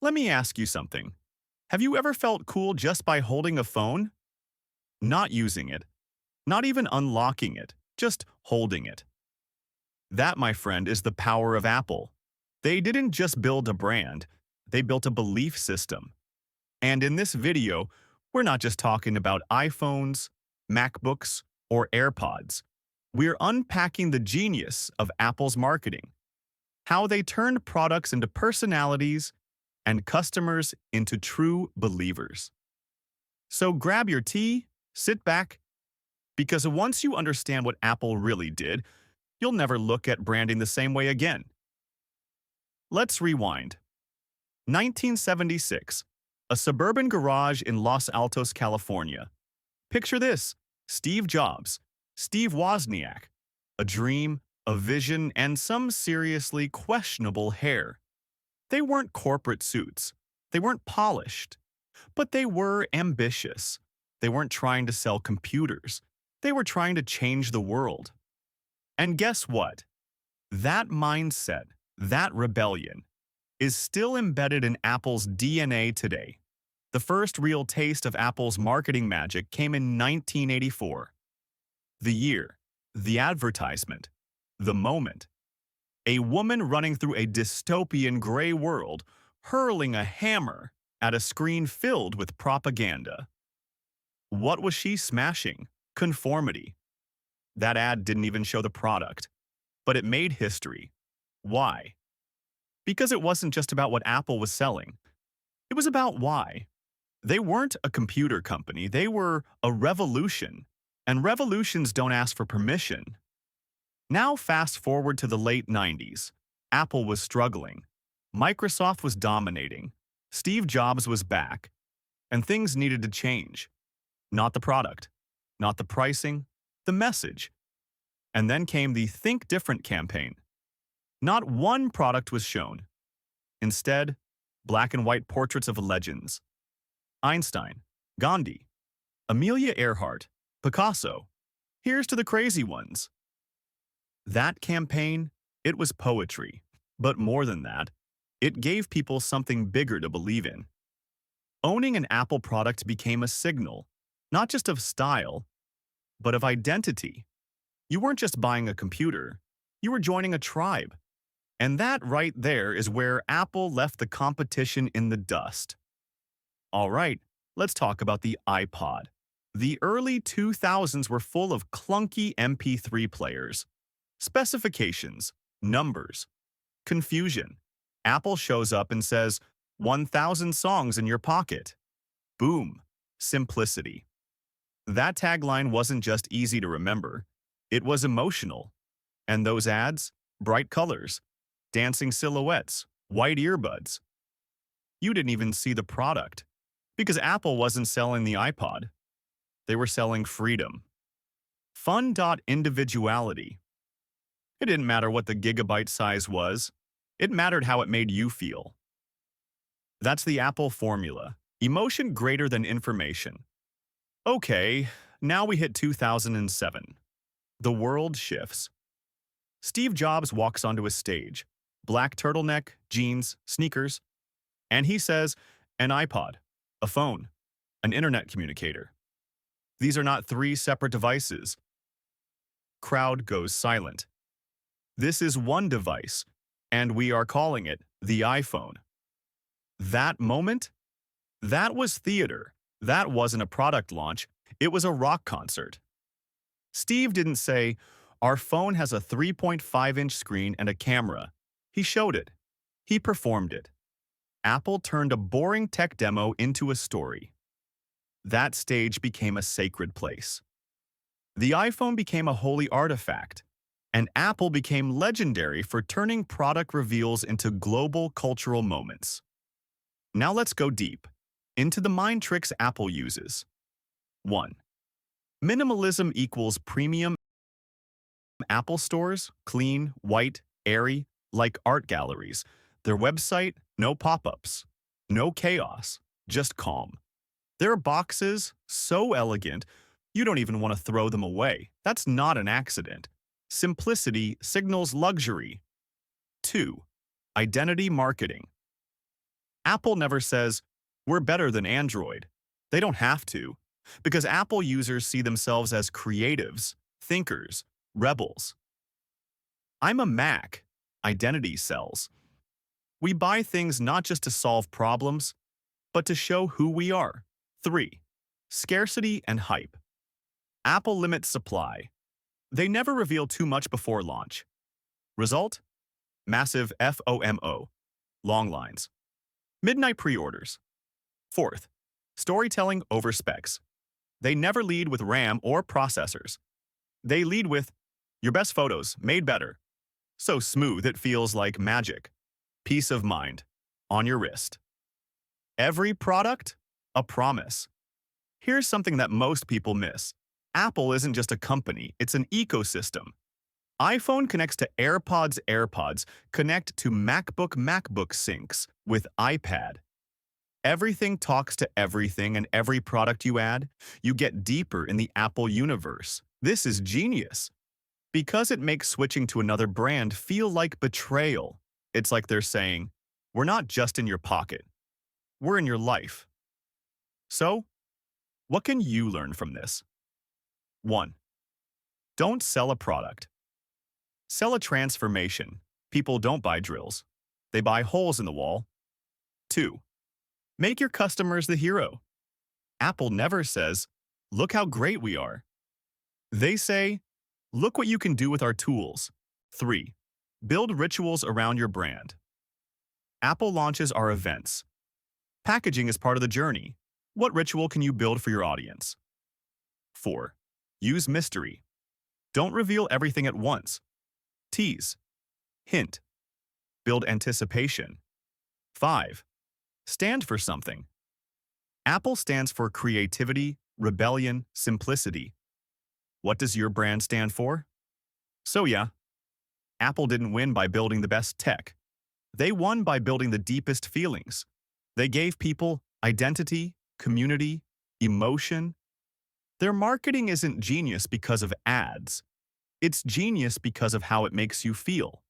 Let me ask you something. Have you ever felt cool just by holding a phone? Not using it, not even unlocking it, just holding it. That, my friend, is the power of Apple. They didn't just build a brand, they built a belief system. And in this video, we're not just talking about iPhones, MacBooks, or AirPods. We're unpacking the genius of Apple's marketing, how they turned products into personalities and customers into true believers. So grab your tea, sit back, because once you understand what Apple really did, you'll never look at branding the same way again. Let's rewind. 1976, a suburban garage in Los Altos, California. Picture this: Steve Jobs, Steve Wozniak, a dream, a vision, and some seriously questionable hair. They weren't corporate suits. They weren't polished. But they were ambitious. They weren't trying to sell computers. They were trying to change the world. And guess what? That mindset, that rebellion, is still embedded in Apple's DNA today. The first real taste of Apple's marketing magic came in 1984. The year, the advertisement, the moment. A woman running through a dystopian gray world, hurling a hammer at a screen filled with propaganda. What was she smashing? Conformity. That ad didn't even show the product, but it made history. Why? Because it wasn't just about what Apple was selling. It was about why. They weren't a computer company, they were a revolution. And revolutions don't ask for permission. Now fast forward to the late 90s. Apple was struggling. Microsoft was dominating. Steve Jobs was back. And things needed to change. Not the product, not the pricing, the message. And then came the Think Different campaign. Not one product was shown. Instead, black and white portraits of legends. Einstein, Gandhi, Amelia Earhart, Picasso. Here's to the crazy ones. That campaign, it was poetry. But more than that, it gave people something bigger to believe in. Owning an Apple product became a signal, not just of style, but of identity. You weren't just buying a computer, you were joining a tribe. And that right there is where Apple left the competition in the dust. All right, let's talk about the iPod. The early 2000s were full of clunky MP3 players. Specifications, numbers, confusion. Apple shows up and says, 1,000 songs in your pocket. Boom, simplicity. That tagline wasn't just easy to remember. It was emotional. And those ads? Bright colors, dancing silhouettes, white earbuds. You didn't even see the product. Because Apple wasn't selling the iPod. They were selling freedom. Fun. Individuality. It didn't matter what the gigabyte size was. It mattered how it made you feel. That's the Apple formula. Emotion greater than information. Okay, now we hit 2007. The world shifts. Steve Jobs walks onto a stage. Black turtleneck, jeans, sneakers. And he says, an iPod, a phone, an internet communicator. These are not three separate devices. Crowd goes silent. This is one device, and we are calling it the iPhone. That moment? That was theater. That wasn't a product launch. It was a rock concert. Steve didn't say, our phone has a 3.5-inch screen and a camera. He showed it. He performed it. Apple turned a boring tech demo into a story. That stage became a sacred place. The iPhone became a holy artifact, and Apple became legendary for turning product reveals into global cultural moments. Now let's go deep into the mind tricks Apple uses. 1. Minimalism equals premium. Apple stores, clean, white, airy, like art galleries. Their website, no pop-ups, no chaos, just calm. Their boxes, so elegant, you don't even want to throw them away. That's not an accident. Simplicity signals luxury. 2. Identity marketing. Apple never says, we're better than Android. They don't have to, because Apple users see themselves as creatives, thinkers, rebels. I'm a Mac. Identity sells. We buy things not just to solve problems, but to show who we are. 3. Scarcity and hype. Apple limits supply. They never reveal too much before launch. Result? Massive FOMO. Long lines. Midnight pre-orders. 4th. Storytelling over specs. They never lead with RAM or processors. They lead with, your best photos, made better. So smooth it feels like magic. Peace of mind. On your wrist. Every product? A promise. Here's something that most people miss. Apple isn't just a company, it's an ecosystem. iPhone connects to AirPods connect to MacBook syncs with iPad. Everything talks to everything, and every product you add, you get deeper in the Apple universe. This is genius. Because it makes switching to another brand feel like betrayal. It's like they're saying, we're not just in your pocket, we're in your life. So, what can you learn from this? 1. Don't sell a product. Sell a transformation. People don't buy drills. They buy holes in the wall. 2. Make your customers the hero. Apple never says, look how great we are. They say, look what you can do with our tools. 3. Build rituals around your brand. Apple launches are events. Packaging is part of the journey. What ritual can you build for your audience? 4. Use mystery. Don't reveal everything at once. Tease. Hint. Build anticipation. 5. Stand for something. Apple stands for creativity, rebellion, simplicity. What does your brand stand for? So yeah, Apple didn't win by building the best tech. They won by building the deepest feelings. They gave people identity, community, emotion. Their marketing isn't genius because of ads. It's genius because of how it makes you feel.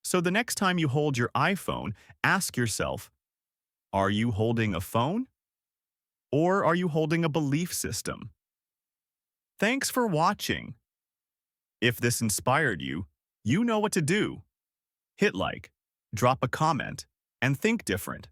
So the next time you hold your iPhone, ask yourself, are you holding a phone? Or are you holding a belief system? Thanks for watching. If this inspired you, you know what to do. Hit like, drop a comment, and think different.